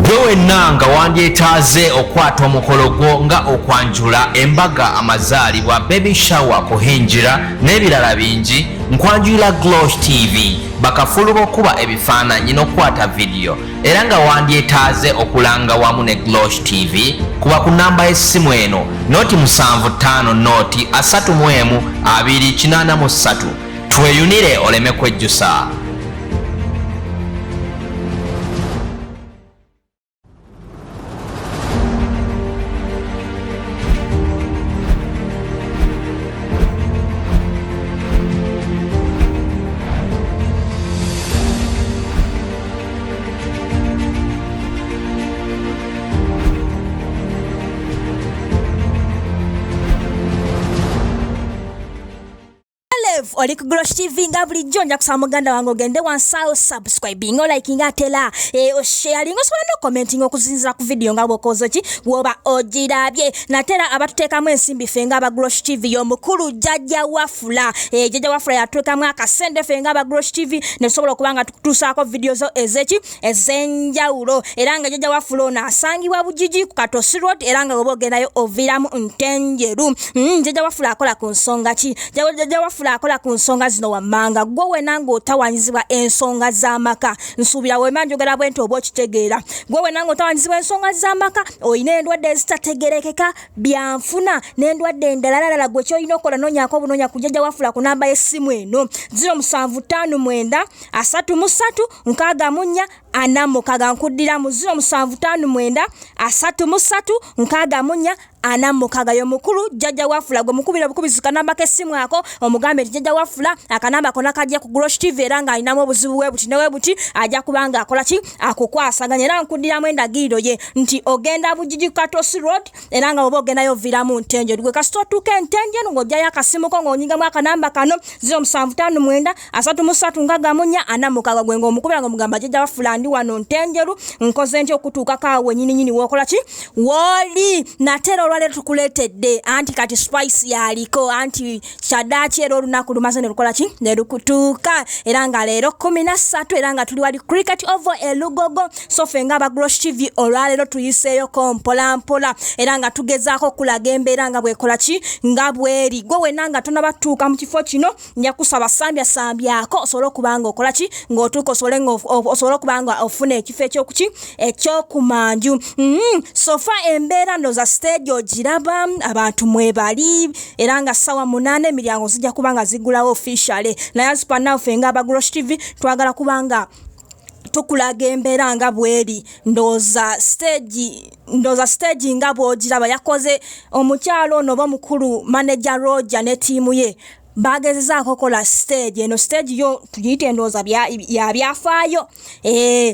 Gwe nanga wandyetaaze okwata omukolo gwo nga okwanjula embaga amazaalibwa baby shower kuhinjira n'ebirala bingi nkwanjulira Glosh TV bakafulu b'okuba ebifaananyi n'okwata video era nga wandyetaaze okulanga wamu ne Glosh TV kuba ku namba y'essimu eno noti 75 noti 31 tweyunire oleme kwejjusa. Oli ku Glosh TV nga bulijjo nja kusaba muganda wange ogende wansawo subscribing liking atela sharing osobola no commenting okuzinzira ku video nga bwokoze ki woba ogirabye natera abatuteekamu ensimbi ffe nga aba Glosh TV y'omukulu jjajja wafula jjajja wafula yatuteekamu akasente ffe nga aba Glosh TV ne tusobola okuba nga tukutuusaako video zo ez'enjawulo era nga jjajja wafula ono asangibwa Bugigi ku Katosi Road era nga woba ogendayo oviramu Ntenjeru. Jjajja wafula akola ku nsonga ki? Jjajja wafula akola ku nsonga zino wammanga gwe wenanga otawanyizibwa ensonga z'amaka nsuubira wema njogera bwenti oba okitegeera gwe wenanga otawanyizibwa ensonga z'amaka oyina endwadde ezitategerekeka byanfuna n'endwadde endala gwe kyolina okukola noonyaako obunoonya ku jjajja wafula ku namba y'essimu eno 0759 33 64 46 nkuddira mu 0759 33 64 y'omukulu jjajja wafula gwe mukubira bukubizi kanamba k'essimu ako omugambe nti jjajja wafula akanamba konna kajja ku Glosh TV era nga alinamu obuzibu webuti ne webuti ajja kubanga akola ki akukwasaganya era nkuddiramu endagiriro ye nti ogenda Bugigi ku Katosi Road era nga oba ogendayo oviramu Ntenjeru gwe kasita otuuka Ntenjeru ng'ojjayo akasimu ko ng'onyingamu akanamba kano 0759 33 64 gwe ng'omukubira ng'omugamba jjajja wafula ndi wano Ntenjeru nkoze nti okutuukako awo nyininyini w'okola ki woli natera olwaleero tukuleetedde anti kati spice yaliko anti kyaddaaki era olunaku lumaze ne lukola ki ne lukutuuka era nga leero 13 era nga tuli wali cricket over lugogo so ffe nga aba Glosh TV olwaleero tuyiseeyoko mpolampola era nga tugezaako okulaga embeera nga bwekola ki nga bweri gwe wenanga tonabatuuka mu kifo kino nja kusaba sambyako osobole okubanga okola ki ng'otuuka osobole okubanga ofuna ekifo ekyokuki ekyokumanju sofa embeera ndoza stage ogiraba abantu mwebali era nga sawa 8 emiryango zijja kubanga zigulawo officially naye asipanawo ffe nga aba Glosh TV twagala kubanga tukulaga embeera nga bweri ndoza stage nga bwogiraba yakoze omukyalo ono oba mukulu manager Roger ne tiimu ye bagezezaako kola stage eno stage yo tuyite ndooza byafaayo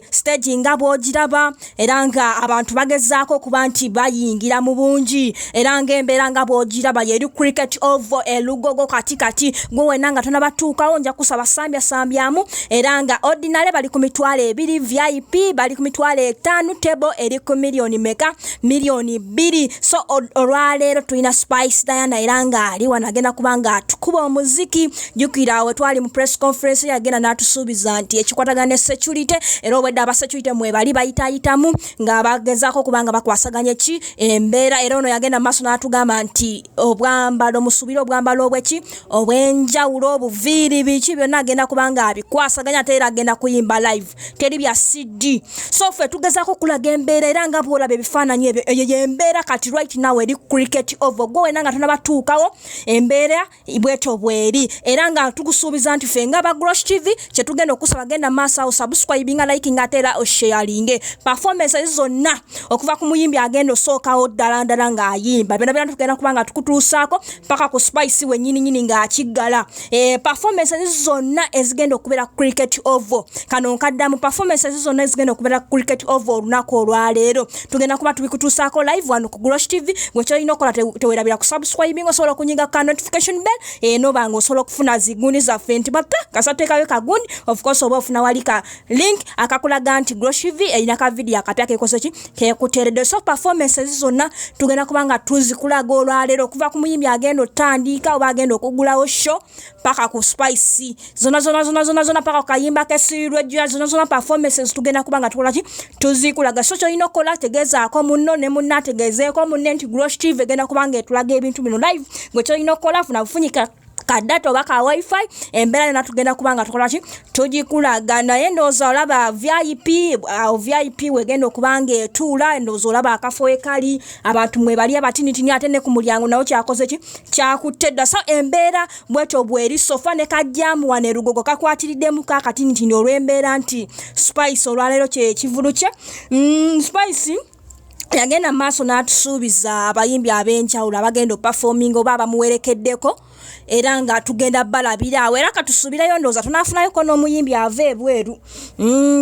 stage nga bwogiraba era nga abantu bagezaako kuba nti bayingira mu bungi era nga embeera nga bwogiraba yeri cricket over lugogo katikati gwe wenanga tonabatuukawo nja kusaba sambyamu era nga ordinary bali ku mitwalo 2 VIP bali ku mitwalo 5 table eri ku milioni meka milioni 2 so olwaleero tulina Spice Diana era nga ali wanagenda kubanga tukuba muziki jukira we twali mu press conference yagenda natusuubiza nti ekikwatagana ne security era obwedde aba security mwe bali bayitayitamu nga bagezaako kubanga bakwasaganya ki embeera era ono yagenda maaso n'atugamba nti obwambalo musubire obwambalo obweki obwenjawulo obuviiri biki byonna agenda kubanga abikwasaganya ate era agenda kuyimba live teri bya CD so ffe tugezaako okulaga embeera era nga bwolaba ebifaananyi ebyo eyo embeera kati right now eri cricket over gwe wenanga tonabatuukawo embeera ibweto bweri era nga tukusuubiza nti ffe nga aba Glosh TV kye tugenda okusaba genda maaso awo subscribing liking ate era osharing performance zonna okuva ku muyimbi agenda osookawo ddala ng'ayimba byonna tugenda kubanga tukutuusaako paka ku Spice wennyini ng'akiggala performance zonna ezigenda okubeera cricket over kano nkaddamu performance zonna ezigenda okubeera cricket over olunaku olwaleero tugenda kuba tubikutuusaako live wano ku Glosh TV gwe kyolina okola tewerabira ku subscribing osobola okunyiga ka notification bell banga osobola okufuna zigundi zaffe nti bata kasatekayo kagundi of course oba ofuna walika link akakulaga nti Glosh TV erina ka video akapya kekoze ki kekuteredde so performances zonna tugenda kubanga tuzikulaga olwaleero okuva ku muyimbi agenda otandika oba agenda okugulawo show paka ku Spice zona paka kayimba kesirwe jya zona performances tugenda kubanga tukola ki tuzikulaga so kyo kola tegezaako munno ne munna tegezeeko munne nti Glosh TV egenda kubanga etulaga ebintu bino live gwe kyo kola funa bufunyika kadata oba ka wifi Embera na tugenda kubanga tukola ki tugikulaga naye ndowooza olaba VIP wegenda okubanga etuula ndowooza olaba akafo ekali abantu mwe bali abatinitini ate ne ku mulyango nawo kyakoze ki kyakutte dda so Embera bweto bweri sofa ne kajjamu wane lugogo kakwatiriddemu ka katinitini olw'embeera nti Spice olwaleero kye kivulu kye Spice yagenda maaso n'atusuubiza abayimbi ab'enjawulo abagenda performing oba abamuwerekeddeko era nga tugenda balabira awo era katusuubirayo ndowooza tunaafunayoko n'omuyimbi ava ebweru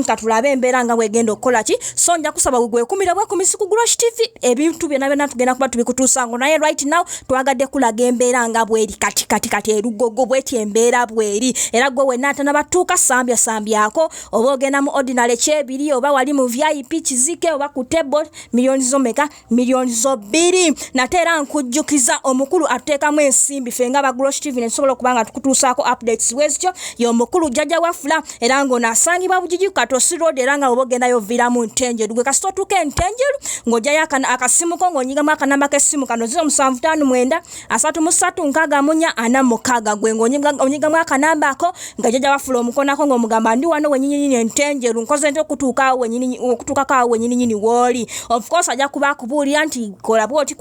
katulabe Embera nga bwegenda okukola ki so nja kusaba gwekumira bwekumisi ku Glosh TV ebintu byonna tugenda kuba tubikutuusango naye right now twagadde kulaga Embera nga bweri kati erugogo bweti Embera bweri era gwe wenna atanabatuuka sambyako oba ogenda mu ordinary kyebiri oba wali mu VIP kizike oba ku table millions zomeka millions zo 2 nate era nkujjukiza omukulu atuteekamu ensimbi fenga aba Glosh TV nesobola okubanga tukutuusaako updates wezityo y'omukulu jjajja wafula era ng'onaasangibwa Bugigi Katosi Road era nga oba ogendayo oviramu Ntenjeru gwe kasita otuuka Ntenjeru ng'ojjayo akasimu ko ng'onyigamu akanamba k'essimu kano 0759 3364 gwe ng'onyigamu akanamba ako nga jjajja wafula omukonako ng'omugamba ndi wano wennyini Ntenjeru nkoze nti okutuukako awo wennyini w'oli of course ajja kuba akubuulira nti kola bwoti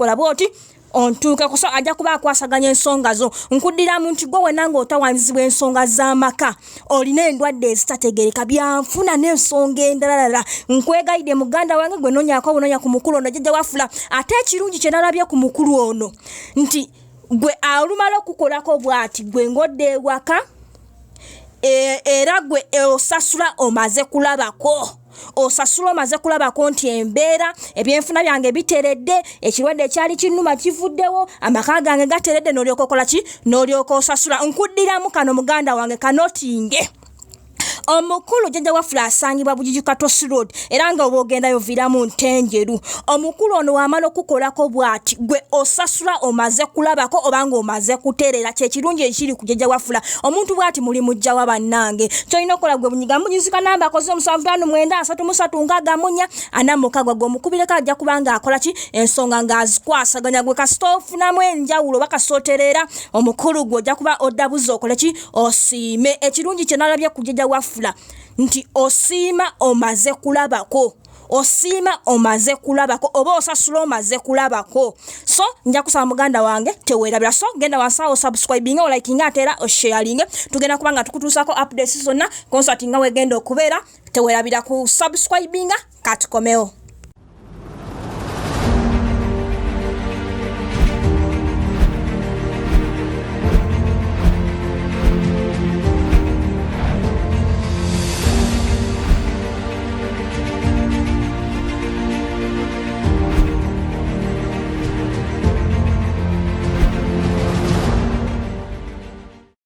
ontuuke kuso ajja kuba akwasaganya ensonga zo nkuddiramu nti gwe wenna ng'otawaanyizibwa ensonga z'amaka olina endwadde ezitategereka byanfuna n'ensonga endala nkwegayidde muganda wange gwe nonyaako bunonya ku mukulu ono jjajja wafula ate ekirungi kye nalabye ku mukulu ono nti gwe alumala okukolako bw'ati gwe ng'odde ewaka era gwe osasula omaze kulabako nti Embera ebyenfuna byange biteredde ekirwadde ekyali kinnuma kivuddewo amaka gange gateredde n'olyoka okola ki n'olyoka osasula nkuddiramu kano muganda wange kanotinge omukulu jjajja wafula asangibwa Bugigi Katosi Road era nga oba ogendayo viramu Ntenjeru omukulu ono wamala okukolako bw'ati gwe osasula omaze kulabako obanga omaze kuteerera kyekirungi ekiri ku jjajja wafula omuntu bw'ati muli mujja wa bannange kyolina okukola gwe bunyigamuyizika namba akoze 0759 gwe omukubireko ajja kubanga akola ki ensonga ng'azikwasaganya gwe kasita ofunamu enjawulo oba kasooterera omukulu gwe ojja kuba oddabuzi okole ki osiime ekirungi kye nalabye ku jjajja wafula nti osiima omaze kulabako oba osasula omaze kulabako so nja kusaba muganda wange teweerabira so genda wansawo subscribing o liking ate era osharing tugenda kubanga tukutuusako updates zonna concert nga wegenda okubeera teweerabira ku subscribing katukomewo